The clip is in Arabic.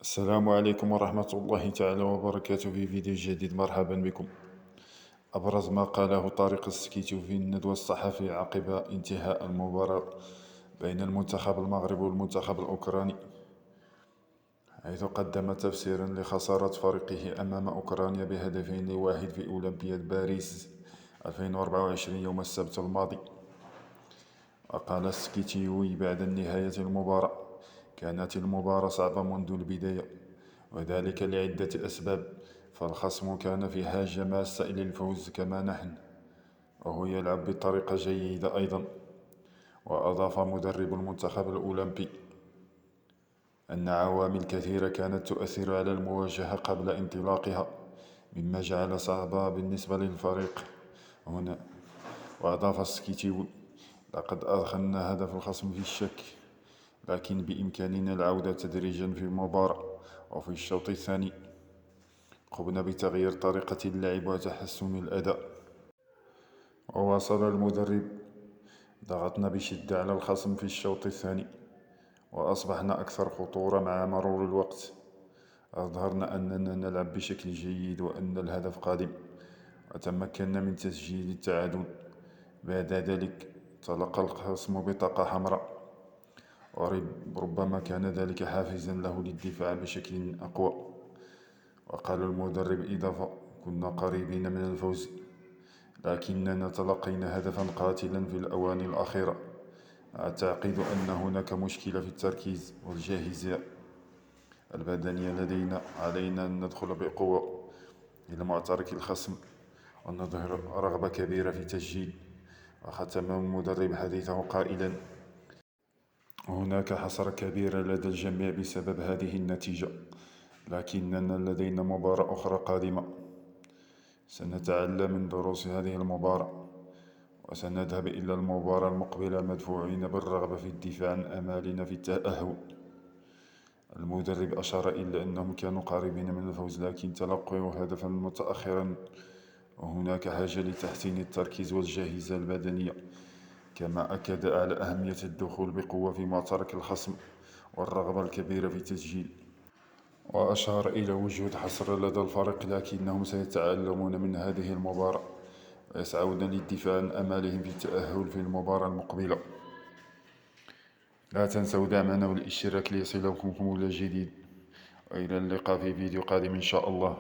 السلام عليكم ورحمة الله تعالى وبركاته. في فيديو جديد مرحبا بكم. أبرز ما قاله طارق السكيتي في الندوة الصحفية عقب انتهاء المباراة بين المنتخب المغربي والمنتخب الأوكراني، حيث قدم تفسيرا لخسارة فريقه أمام أوكرانيا ب2-1 في أولمبياد باريس 2024 يوم السبت الماضي. وقال السكيتي بعد نهاية المباراة: كانت المباراة صعبة منذ البداية، وذلك لعدة أسباب. فالخصم كان في حاجة ماسة إلى الفوز كما نحن، وهو يلعب بطريقة جيدة أيضا. وأضاف مدرب المنتخب الأولمبي أن عوامل كثيرة كانت تؤثر على المواجهة قبل انطلاقها، مما جعل صعبة بالنسبة للفريق هنا. وأضاف السكيتي: لقد أدخلنا هدف الخصم في الشك، لكن بإمكاننا العودة تدريجا في المباراة. وفي الشوط الثاني قمنا بتغيير طريقة اللعب وتحسن الأداء. وواصل المدرب: ضغطنا بشدة على الخصم في الشوط الثاني، وأصبحنا أكثر خطورة مع مرور الوقت. أظهرنا أننا نلعب بشكل جيد وأن الهدف قادم، وتمكنا من تسجيل التعادل. بعد ذلك تلقى الخصم بطاقة حمراء، وربما كان ذلك حافزا له للدفاع بشكل أقوى. وقال المدرب إضافة: كنا قريبين من الفوز، لكننا تلقينا هدفا قاتلا في الأواني الأخيرة. أعتقد أن هناك مشكلة في التركيز والجاهزية البدنية لدينا. علينا أن ندخل بقوة إلى معترك الخصم ونظهر رغبة كبيرة في التسجيل. وختم المدرب حديثه قائلا: هناك حسرة كبيرة لدى الجميع بسبب هذه النتيجة، لكننا لدينا مباراة أخرى قادمة. سنتعلم من دروس هذه المباراة، وسنذهب إلى المباراة المقبلة مدفوعين بالرغبة في الدفاع عن آمالنا في التأهل. المدرب أشار إلى أنهم كانوا قريبين من الفوز، لكن تلقوا هدفا متأخرا، وهناك حاجة لتحسين التركيز والجاهزية البدنية. كما أكد على أهمية الدخول بقوة في معترك الخصم والرغبة الكبيرة في التسجيل. وأشار إلى وجود حسرة لدى الفريق، لكنهم سيتعلمون من هذه المباراة ويسعون للدفاع عن أمالهم في التأهل في المباراة المقبلة. لا تنسوا دعمنا والاشتراك ليصلكم كل جديد، وإلى اللقاء في فيديو قادم إن شاء الله.